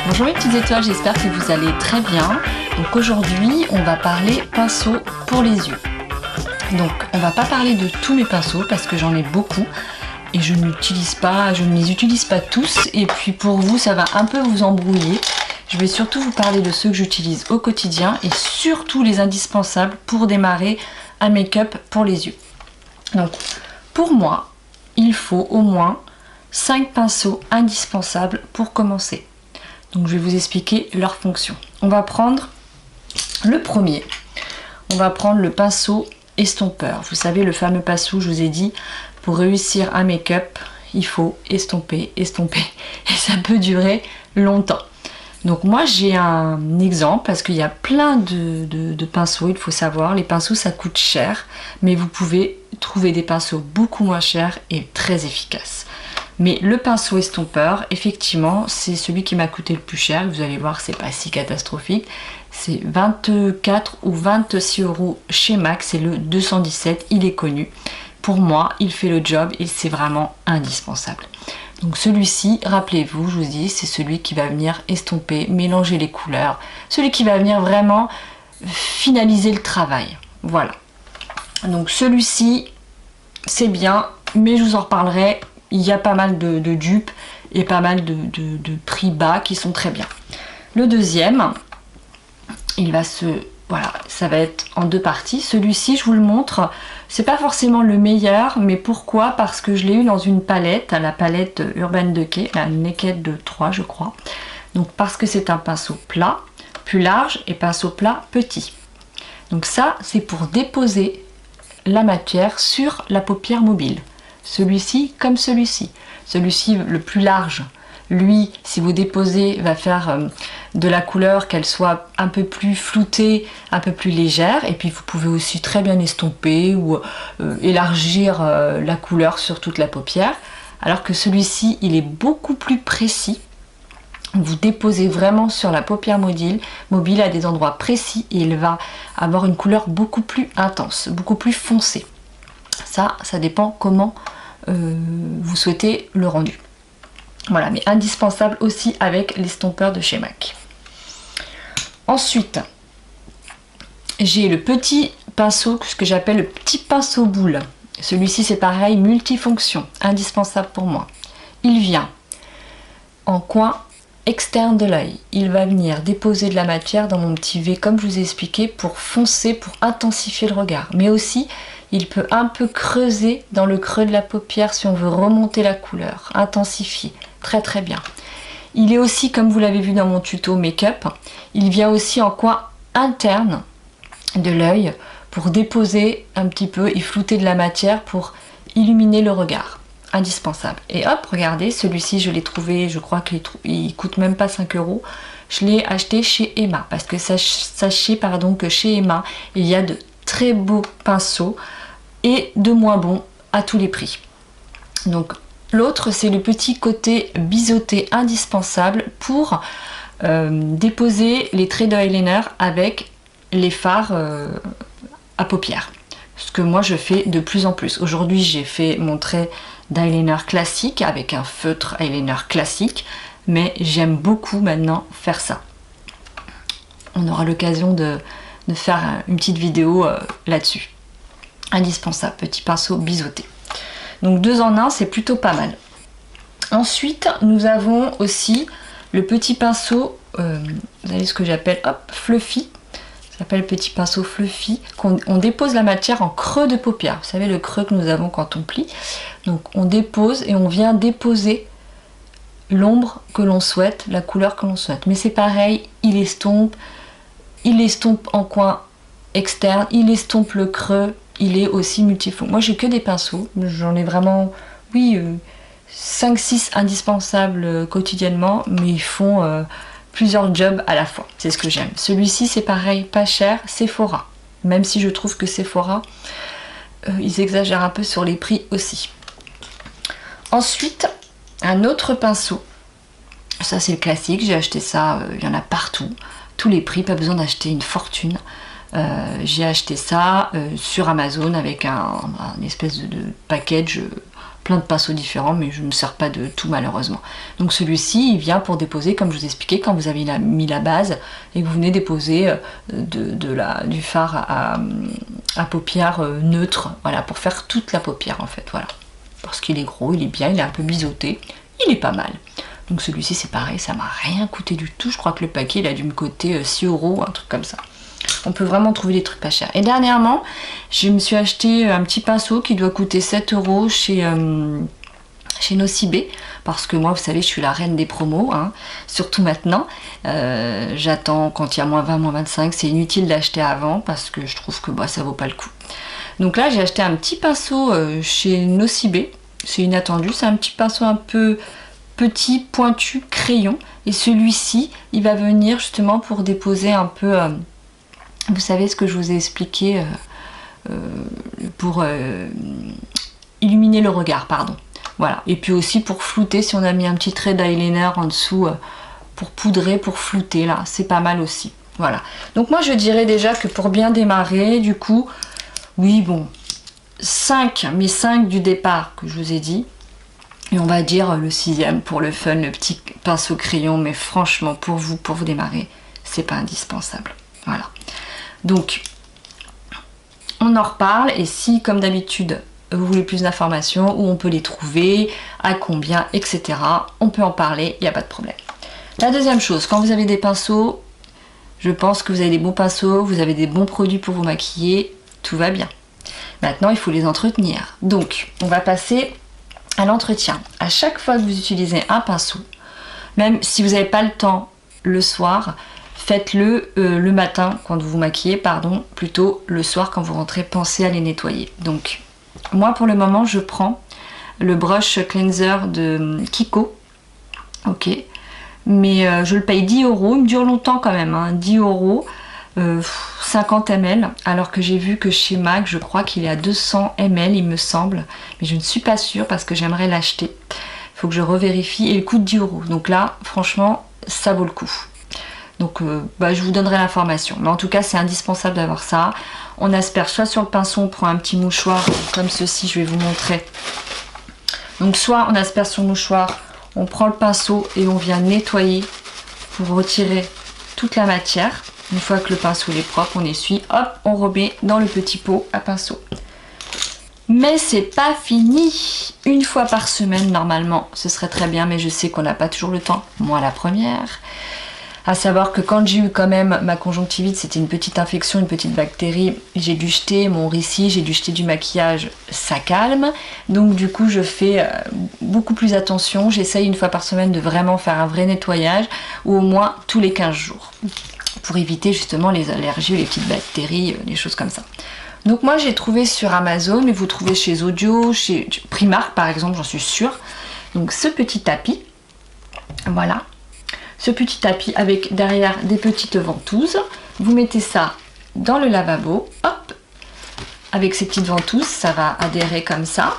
Bonjour mes petites étoiles, j'espère que vous allez très bien. Donc aujourd'hui, on va parler pinceau pour les yeux. Donc on va pas parler de tous mes pinceaux parce que j'en ai beaucoup et je ne les utilise pas tous, et puis pour vous ça va un peu vous embrouiller. Je vais surtout vous parler de ceux que j'utilise au quotidien et surtout les indispensables pour démarrer un make-up pour les yeux. Donc pour moi, il faut au moins 5 pinceaux indispensables pour commencer. Donc je vais vous expliquer leur fonction. On va prendre le premier. On va prendre le pinceau estompeur. Vous savez, le fameux pinceau, je vous ai dit, pour réussir un make-up, il faut estomper, estomper. Et ça peut durer longtemps. Donc moi j'ai un exemple parce qu'il y a plein de pinceaux, il faut savoir. Les pinceaux ça coûte cher, mais vous pouvez trouver des pinceaux beaucoup moins chers et très efficaces. Mais le pinceau estompeur, effectivement, c'est celui qui m'a coûté le plus cher. Vous allez voir, c'est pas si catastrophique. C'est 24 ou 26 € chez MAC, c'est le 217, il est connu. Pour moi, il fait le job et c'est vraiment indispensable. Donc celui-ci, rappelez-vous, je vous dis, c'est celui qui va venir estomper, mélanger les couleurs. Celui qui va venir vraiment finaliser le travail. Voilà. Donc celui-ci, c'est bien, mais je vous en reparlerai. Il y a pas mal de dupes et pas mal de prix bas qui sont très bien. Le deuxième, voilà, ça va être en deux parties. Celui-ci, je vous le montre, c'est pas forcément le meilleur, mais pourquoi? Parce que je l'ai eu dans une palette, la palette Urban Decay, la Naked de 3 je crois. Donc parce que c'est un pinceau plat, plus large, et pinceau plat petit. Donc ça, c'est pour déposer la matière sur la paupière mobile. Celui-ci comme celui-ci. Celui-ci le plus large, lui, si vous déposez, va faire de la couleur qu'elle soit un peu plus floutée, un peu plus légère. Et puis vous pouvez aussi très bien estomper ou élargir la couleur sur toute la paupière. Alors que celui-ci, il est beaucoup plus précis. Vous déposez vraiment sur la paupière mobile à des endroits précis et il va avoir une couleur beaucoup plus intense, beaucoup plus foncée. Ça dépend comment vous souhaitez le rendu. Voilà, mais indispensable aussi avec l'estompeur de chez MAC. Ensuite, j'ai le petit pinceau, ce que j'appelle le petit pinceau boule. Celui-ci, c'est pareil, multifonction, indispensable pour moi. Il vient en coin externe de l'œil. Il va venir déposer de la matière dans mon petit V, comme je vous ai expliqué, pour foncer, pour intensifier le regard. Mais aussi, il peut un peu creuser dans le creux de la paupière si on veut remonter la couleur, intensifier. Très très bien. Il est aussi, comme vous l'avez vu dans mon tuto make-up, il vient aussi en coin interne de l'œil pour déposer un petit peu et flouter de la matière pour illuminer le regard. Indispensable. Et hop, regardez, celui-ci je l'ai trouvé, je crois qu'il coûte même pas 5 €. Je l'ai acheté chez Emma parce que sachez que chez Emma il y a de très beaux pinceaux et de moins bons à tous les prix. Donc l'autre, c'est le petit côté biseauté indispensable pour déposer les traits de eyeliner avec les fards à paupières. Ce que moi je fais de plus en plus. Aujourd'hui j'ai fait mon trait d'eyeliner classique avec un feutre eyeliner classique, mais j'aime beaucoup maintenant faire ça. On aura l'occasion de faire une petite vidéo là-dessus. Indispensable, petit pinceau biseauté. Donc 2 en 1, c'est plutôt pas mal. Ensuite, nous avons aussi le petit pinceau, vous avez ce que j'appelle fluffy. Ça s'appelle petit pinceau fluffy, on dépose la matière en creux de paupière. Vous savez, le creux que nous avons quand on plie. Donc on dépose et on vient déposer l'ombre que l'on souhaite, la couleur que l'on souhaite. Mais c'est pareil, il estompe en coin externe, il estompe le creux, il est aussi multifonction. Moi j'ai que des pinceaux, j'en ai vraiment, oui, 5-6 indispensables quotidiennement, mais ils font plusieurs jobs à la fois, c'est ce que j'aime. Celui-ci c'est pareil, pas cher, Sephora. Même si je trouve que Sephora, ils exagèrent un peu sur les prix aussi. Ensuite, un autre pinceau, ça c'est le classique, j'ai acheté ça, il y en a partout, tous les prix, pas besoin d'acheter une fortune. J'ai acheté ça sur Amazon avec un espèce de package plein de pinceaux différents, mais je ne me sers pas de tout malheureusement. Donc celui-ci, il vient pour déposer, comme je vous expliquais, quand vous avez mis la base et que vous venez déposer du fard à paupières neutre, voilà, pour faire toute la paupière en fait, voilà. Parce qu'il est gros, il est bien, il est un peu biseauté, il est pas mal. Donc celui-ci c'est pareil, ça m'a rien coûté du tout, je crois que le paquet il a dû me coûter 6 €, un truc comme ça. On peut vraiment trouver des trucs pas chers. Et dernièrement, je me suis acheté un petit pinceau qui doit coûter 7 € chez Nocibé, parce que moi, vous savez, je suis la reine des promos, hein, surtout maintenant. J'attends quand il y a moins 20, moins 25, c'est inutile d'acheter avant, parce que je trouve que bah, ça vaut pas le coup. Donc là, j'ai acheté un petit pinceau chez Nocibé, c'est inattendu, c'est un petit pinceau un peu petit, pointu, crayon, et celui-ci, il va venir justement pour déposer un peu... vous savez ce que je vous ai expliqué pour illuminer le regard, pardon. Voilà. Et puis aussi pour flouter, si on a mis un petit trait d'eyeliner en dessous, pour poudrer, pour flouter, là, c'est pas mal aussi. Voilà. Donc moi, je dirais déjà que pour bien démarrer, du coup, oui, bon, 5, mes 5 du départ que je vous ai dit. Et on va dire le 6e pour le fun, le petit pinceau crayon, mais franchement, pour vous démarrer, c'est pas indispensable. Voilà. Donc, on en reparle et si, comme d'habitude, vous voulez plus d'informations, où on peut les trouver, à combien, etc., on peut en parler, il n'y a pas de problème. La deuxième chose, quand vous avez des pinceaux, je pense que vous avez des bons pinceaux, vous avez des bons produits pour vous maquiller, tout va bien. Maintenant, il faut les entretenir. Donc, on va passer à l'entretien. À chaque fois que vous utilisez un pinceau, même si vous n'avez pas le temps le soir, faites-le le matin quand vous vous maquillez, pardon, plutôt le soir quand vous rentrez, pensez à les nettoyer. Donc, moi pour le moment, je prends le brush cleanser de Kiko, ok, mais je le paye 10 €, il me dure longtemps quand même, hein, 10 €, 50 ml, alors que j'ai vu que chez MAC, je crois qu'il est à 200 ml, il me semble, mais je ne suis pas sûre parce que j'aimerais l'acheter. Il faut que je revérifie et il coûte 10 €. Donc là, franchement, ça vaut le coup. Donc je vous donnerai l'information. Mais en tout cas, c'est indispensable d'avoir ça. On asperge soit sur le pinceau, on prend un petit mouchoir comme ceci, je vais vous montrer. Donc soit on asperge sur le mouchoir, on prend le pinceau et on vient nettoyer pour retirer toute la matière. Une fois que le pinceau est propre, on essuie, hop, on remet dans le petit pot à pinceau. Mais c'est pas fini. Une fois par semaine, normalement, ce serait très bien, mais je sais qu'on n'a pas toujours le temps. Moi, la première. À savoir que quand j'ai eu quand même ma conjonctivite, c'était une petite infection, une petite bactérie, j'ai dû jeter mon récit, j'ai dû jeter du maquillage, ça calme. Donc du coup, je fais beaucoup plus attention. J'essaye une fois par semaine de vraiment faire un vrai nettoyage, ou au moins tous les 15 jours, pour éviter justement les allergies, les petites bactéries, des choses comme ça. Donc moi, j'ai trouvé sur Amazon, mais vous trouvez chez Audio, chez Primark par exemple, j'en suis sûre. Donc ce petit tapis, voilà. Ce petit tapis avec derrière des petites ventouses. Vous mettez ça dans le lavabo, hop, avec ces petites ventouses, ça va adhérer comme ça.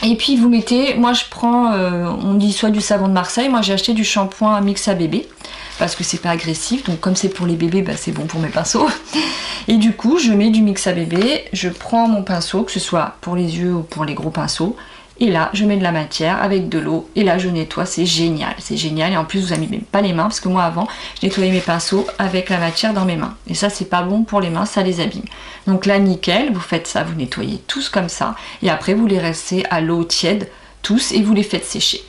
Et puis vous mettez, moi je prends, on dit soit du savon de Marseille, moi j'ai acheté du shampoing mix à bébé, parce que c'est pas agressif, donc comme c'est pour les bébés, bah, c'est bon pour mes pinceaux. Et du coup je mets du mix à bébé, je prends mon pinceau, que ce soit pour les yeux ou pour les gros pinceaux, et là je mets de la matière avec de l'eau et là je nettoie, c'est génial et en plus vous n'abîmez pas les mains parce que moi avant je nettoyais mes pinceaux avec la matière dans mes mains et ça c'est pas bon pour les mains, ça les abîme. Donc là nickel, vous faites ça, vous nettoyez tous comme ça et après vous les restez à l'eau tiède tous et vous les faites sécher.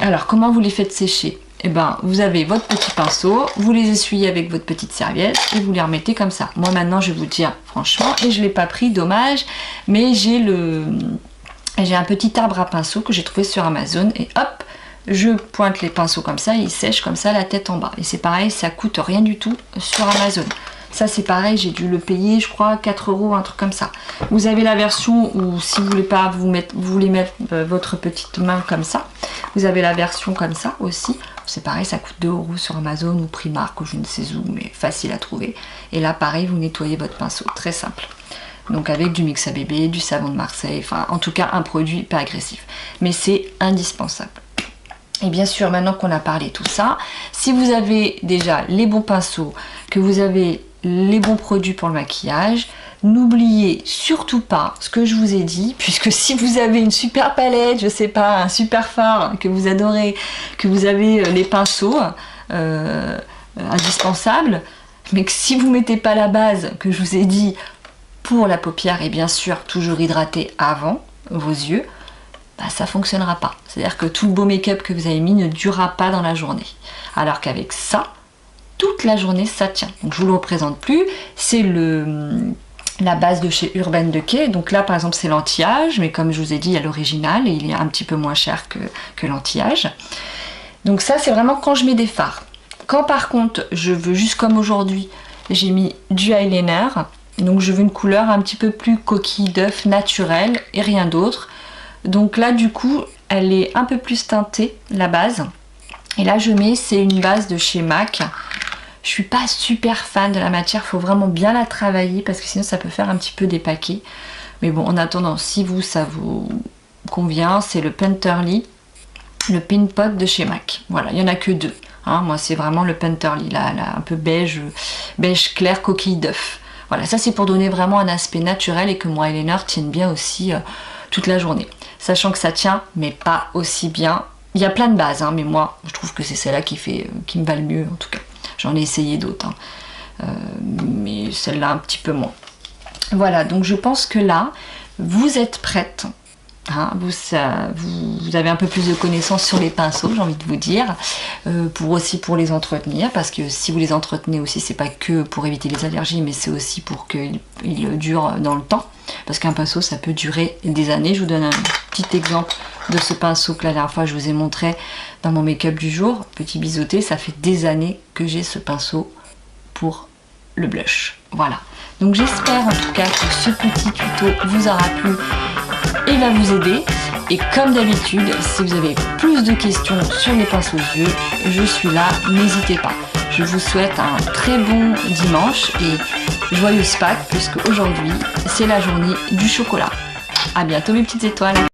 Alors comment vous les faites sécher? Eh ben, vous avez votre petit pinceau, vous les essuyez avec votre petite serviette et vous les remettez comme ça. Moi maintenant je vais vous dire franchement, et je ne l'ai pas pris, dommage, mais j'ai un petit arbre à pinceau que j'ai trouvé sur Amazon et hop, je pointe les pinceaux comme ça et ils sèchent comme ça la tête en bas. Et c'est pareil, ça coûte rien du tout sur Amazon. Ça c'est pareil, j'ai dû le payer je crois 4 €, un truc comme ça. Vous avez la version où si vous voulez pas vous voulez mettre votre petite main comme ça, vous avez la version comme ça aussi. C'est pareil, ça coûte 2 € sur Amazon ou Primark ou je ne sais où, mais facile à trouver. Et là pareil, vous nettoyez votre pinceau, très simple. Donc avec du mix à bébé, du savon de Marseille, enfin en tout cas un produit pas agressif. Mais c'est indispensable. Et bien sûr, maintenant qu'on a parlé tout ça, si vous avez déjà les bons pinceaux, que vous avez les bons produits pour le maquillage, N'oubliez surtout pas ce que je vous ai dit, puisque si vous avez une super palette, je sais pas, un super fard que vous adorez, que vous avez les pinceaux indispensables, mais que si vous mettez pas la base que je vous ai dit pour la paupière, et bien sûr toujours hydrater avant vos yeux, bah, ça fonctionnera pas. C'est-à-dire que tout le beau make-up que vous avez mis ne durera pas dans la journée. Alors qu'avec ça, toute la journée ça tient. Donc je vous le représente plus, c'est la base de chez Urban Decay. Donc là par exemple c'est l'anti-âge, mais comme je vous ai dit il y a l'original et il est un petit peu moins cher que l'anti-âge. Donc ça c'est vraiment quand je mets des fards. Quand par contre je veux, juste comme aujourd'hui, j'ai mis du eyeliner, donc je veux une couleur un petit peu plus coquille d'œuf naturelle et rien d'autre. Donc là du coup elle est un peu plus teintée, la base. Et là je mets, c'est une base de chez MAC. Je suis pas super fan de la matière, faut vraiment bien la travailler parce que sinon ça peut faire un petit peu dépaquer. Mais bon, en attendant, si ça vous convient, c'est le Painterly, le Pin Pot de chez MAC. Voilà, il y en a que deux. Hein, moi c'est vraiment le Painterly, là, un peu beige clair coquille d'œuf. Voilà, ça c'est pour donner vraiment un aspect naturel et que mon eyeliner tienne bien aussi toute la journée. Sachant que ça tient, mais pas aussi bien. Il y a plein de bases, hein, mais moi je trouve que c'est celle-là qui me va le mieux en tout cas. J'en ai essayé d'autres, hein. Mais celle-là un petit peu moins. Voilà, donc je pense que là, vous êtes prête. Hein, vous avez un peu plus de connaissances sur les pinceaux, j'ai envie de vous dire, pour les entretenir, parce que si vous les entretenez aussi, c'est pas que pour éviter les allergies, mais c'est aussi pour qu'ils durent dans le temps, parce qu'un pinceau ça peut durer des années. Je vous donne un petit exemple de ce pinceau que la dernière fois je vous ai montré dans mon make-up du jour, petit biseauté. Ça fait des années que j'ai ce pinceau pour le blush. Voilà, donc j'espère en tout cas que ce petit tuto vous aura plu et va vous aider. Et comme d'habitude, si vous avez plus de questions sur les pinceaux aux yeux, je suis là, n'hésitez pas. Je vous souhaite un très bon dimanche et joyeuse Pâques, puisque aujourd'hui c'est la journée du chocolat. À bientôt mes petites étoiles.